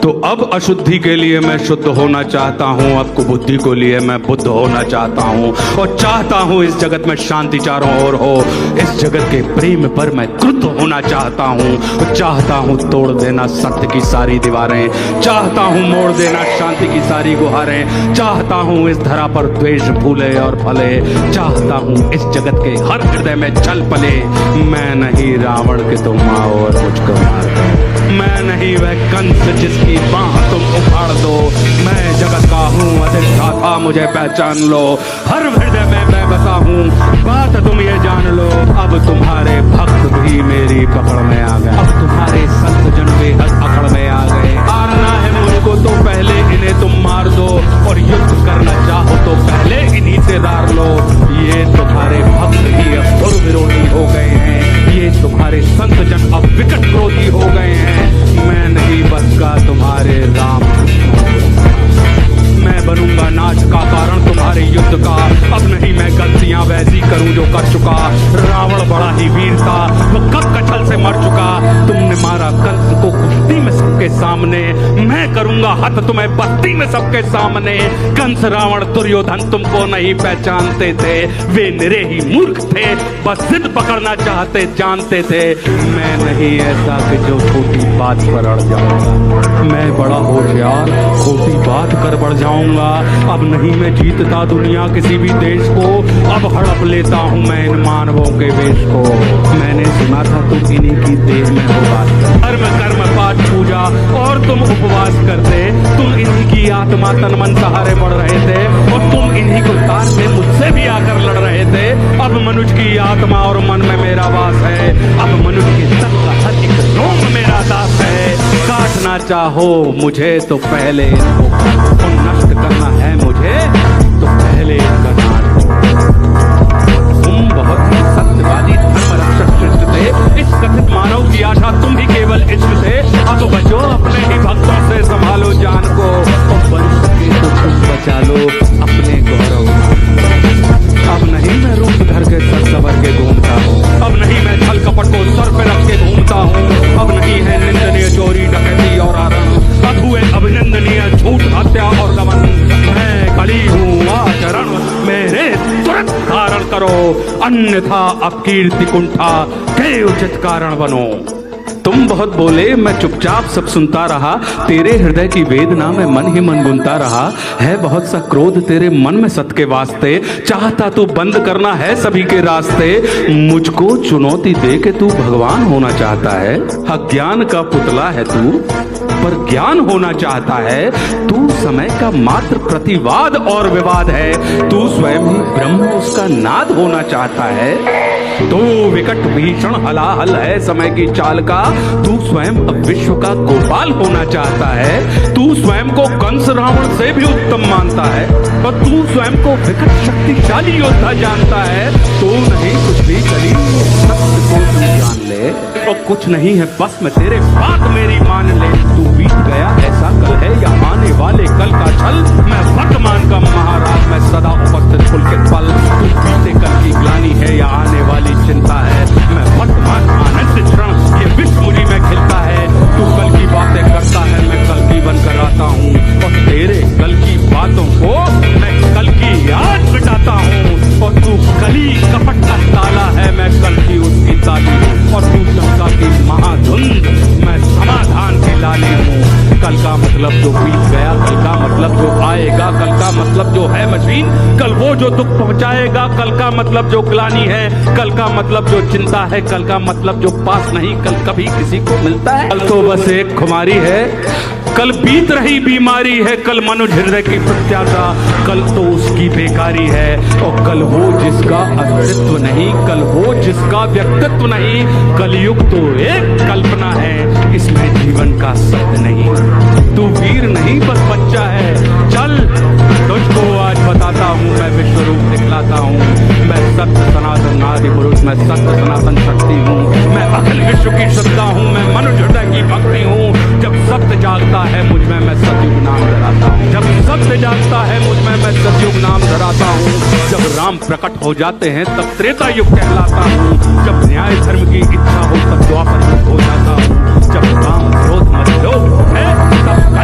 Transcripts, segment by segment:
तो अब अशुद्धि के लिए मैं शुद्ध होना चाहता हूँ, अब कुबुद्धि को लिए मैं बुद्ध होना चाहता हूँ, और चाहता हूँ इस जगत में शांति चारों ओर हो। इस जगत के प्रेम पर मैं क्रुद्ध होना चाहता हूँ, चाहता हूँ तोड़ देना सत्य की सारी दीवारें, चाहता हूँ मोड़ देना शांति की सारी गुहारें, चाहता हूँ इस धरा पर द्वेष फूले और फले, चाहता हूँ इस जगत के हर हृदय में छल पले। मैं नहीं रावण के तुम आओ और मुझको मार दो, मैं नहीं वह कंस जिसकी बाह तुम उखाड़ दो। मैं जगत का हूँ अधिष्ठाता, मुझे पहचान लो, हर हृदय में मैं बसा हूँ, बात तुम ये जान लो। अब तुम्हारे भक्त भी मेरी पकड़ में आ गए, अब तुम्हारे संत जन बेहद अकड़ में आ गए। मारना है मुझको तो पहले इन्हें तुम मार दो, और युद्ध करना चाहो तो पहले इन्हीं से दार लो। ये तुम्हारे भक्त ही अब धुर विरोधी हो गए हैं, ये तुम्हारे संत जन अब विकट क्रोधी हो गए हैं। मैं नहीं बस का तुम्हारे राम, मैं बनूंगा नाच का कारण तुम्हारे युद्ध का। अब नहीं मैं गलतियां वैसी करूं जो कर चुका। रावण बड़ा ही वीर था, वो कब कछल से मर चुका। तुमने मारा कंस को कुश्ती में सबके सामने, मैं करूंगा हत तुम्हें बस्ती में सबके सामने। कंस रावण दुर्योधन तुमको नहीं पहचानते थे, वे निरे ही मूर्ख थे, बस जिद पकड़ना चाहते जानते थे। मैं नहीं ऐसा कि जो छोटी बात पर अड़ जाऊंगा, मैं बड़ा होशियार छोटी बात कर बढ़ जाऊंगा। अब नहीं मैं जीतता दुनिया किसी भी देश को, अब हड़प लेता हूँ मैं इन मानवों के वेश को। मैंने सुना था तुम इन्हीं की देह में हो बात, धर्म कर्म पाठ पूजा और तुम उपवास करते, तुम इन्हीं की आत्मा तन मन सहारे बढ़ रहे थे, और तुम इन्हीं को तारते मुझसे भी आकर लड़ रहे थे। अब मनुष्य की आत्मा और मन में मेरा वास है, अब मनुष्य के तन का हर एक रोम मेरा दास है। काटना चाहो मुझे तो पहले इनको, नष्ट करना है मुझे तो पहले इनका नाश हो। तुम बहुत ही सत्यवादी धर्म रक्षक शिष्ट थे, इस कथित मानव की आशा तुम ही केवल इष्ट थे। अब तो बचो अपने ही भक्तों से, संभालो जान को, और बन सके तो तुम बचा लो अपने गौरव। अब नहीं मैं रूप धर के सर सवर के घूमता हूँ, अब नहीं मैं छल कपट को सर पे रख के घूमता हूँ, अब नहीं है निंदनीय चोरी डकैती और आरण, अब हुए अभिनंदनीय झूठ हत्या और दमन। मैं खड़ी हूँ आचरण मेरे तुरंत धारण करो, अन्यथा अपकीर्ति कुंठा के उचित कारण बनो। तुम बहुत बोले मैं चुपचाप सब सुनता रहा, तेरे हृदय की वेदना में मन ही मन बुनता रहा। है बहुत सा क्रोध तेरे मन में सत के वास्ते, चाहता तू बंद करना है सभी के रास्ते। मुझको चुनौती दे के तू भगवान होना चाहता है, अज्ञान का पुतला है तू पर ज्ञान होना चाहता है। तू समय का मात्र प्रतिवाद और विवाद है, तू स्वयं ही ब्रह्म उसका नाद होना चाहता है। तू विकट भीषण हलाहल है समय की चाल का, तू स्वयं विश्व का गोपाल होना चाहता है। तू स्वयं को कंस रावण से भी उत्तम मानता है, और तू स्वयं को विकट शक्तिशाली योद्धा जानता है। तू नहीं कुछ भी चली सत्य को तू जान ले, और कुछ नहीं है बस में तेरे बात मेरी मान ले। तू बीत गया ऐसा कल है या आने वाले कल का छल, मैं वर्तमान का महाराज, मैं सदा उपस्थित पुलकित पल। तू बीते कल की ग्लानि है या आने वाली चिंता है, मैं वर्तमान आनंद क्षण ये विश्व मुझी में खिलता है। तू कल की बातें करता है, मैं कल की बनकर आता हूँ, और तेरे कल की बातों को मैं कल की याद मिटाता हूँ। और तू कली कपट का ताला है, मैं कल की उसकी ताली, और तू शंका की महाधुंध, मैं समाधान की लाली हूँ। कल का मतलब जो बीत गया, कल का मतलब जो आएगा, कल का मतलब जो है मशीन, कल वो जो दुख पहुंचाएगा, कल का मतलब जो ग्लानि है, कल का मतलब जो चिंता है, कल का मतलब जो पास नहीं कल कभी किसी को मिलता है। कल तो बस एक खुमारी है, कल बीत रही बीमारी है, कल मनुष्य हृदय की प्रत्याशा, कल तो उसकी बेकारी है। और कल वो जिसका अस्तित्व नहीं, कल वो जिसका व्यक्तित्व नहीं, कलयुग तो एक कल्पना है, इसमें जीवन का सत्य नहीं। तू वीर नहीं बस बच्चा है, चल तुझको आज बताता हूँ, मैं विश्व रूप दिखलाता हूँ। मैं सत्य सनातन आदि पुरुष, मैं सत्य सनातन शक्ति हूँ, मैं अखिल विश्व की सत्ता हूँ, मैं मनुष्य हृदय की भक्ति हूँ। जब सत्य जागता है मुझ में, मैं सतयुग नाम धराता हूँ, जब सत्य जागता है मुझ में, मैं सतयुग नाम धराता हूँ। जब राम प्रकट हो जाते हैं तब त्रेता युग कहलाता हूँ, जब न्याय धर्म की इच्छा हो तब द्वापर युग हो जाता हूँ, जब काम क्रोध मत लोभ है तब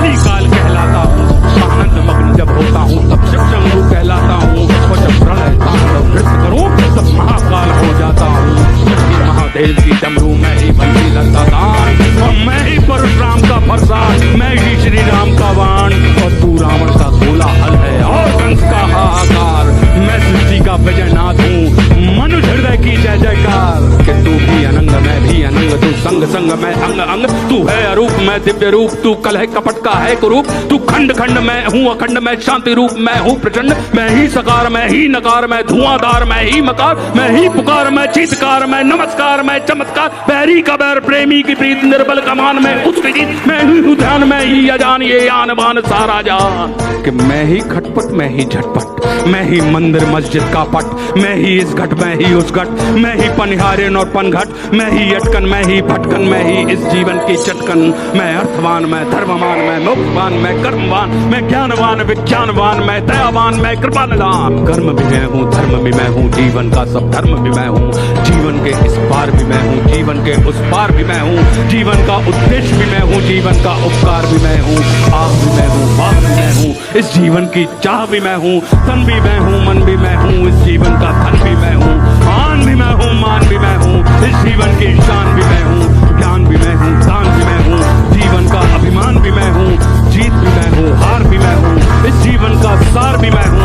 मैं दिव्य रूप, तू कलह कपट का है कुरूप। तू खंड खंड मैं हूँ अखंड, मैं शांति रूप, मैं हूँ प्रचंड। मैं ही सकार, मैं ही नकार, मैं धुआंधार, मैं ही मकार। मैं ही पुकार, मैं चीतकार, मैं नमस्कार, मैं चमत्कार। बैरी का बैर, प्रेमी की प्रीत, निर्बल का मान, मैं उसकी जीत। मैं ही हूँ ध्यान, मैं ही अजान, ये आन बान सारा जान। कि मैं ही खटपट, मैं ही झटपट, मैं ही मंदिर मस्जिद का पट। मैं ही इस घट, मैं ही उस घट, मैं ही पनिहारिन और पनघट। मैं ही अटकन, मैं ही भटकन, मैं ही इस जीवन की चटकन। मैं अर्थवान, मैं धर्मवान, मैं मोक्षवान, मैं कर्मवान, मैं ज्ञानवान, विज्ञानवान, मैं दयावान, मैं कृपानिधान। कर्म भी मैं हूँ, धर्म भी मैं हूँ, जीवन का सब धर्म भी मैं हूँ। जीवन के इस पार भी मैं हूँ, जीवन के उस पार भी मैं हूँ। जीवन का उद्देश्य भी मैं हूँ, जीवन का उपकार भी मैं हूँ। आह भी मैं हूँ, बाप भी मैं हूँ, इस जीवन की चाह भी मैं हूँ। तन भी मैं हूँ, मन भी मैं हूँ, इस जीवन का धन भी मैं हूँ। आन भी मैं हूँ, मान भी मैं हूँ, इस जीवन की शान भी मैं हूँ। ज्ञान भी मैं हूँ, दान भी मैं हूँ, जीवन का अभिमान भी मैं हूँ। जीत भी मैं हूँ, हार भी मैं हूँ, इस जीवन का सार भी मैं हूँ।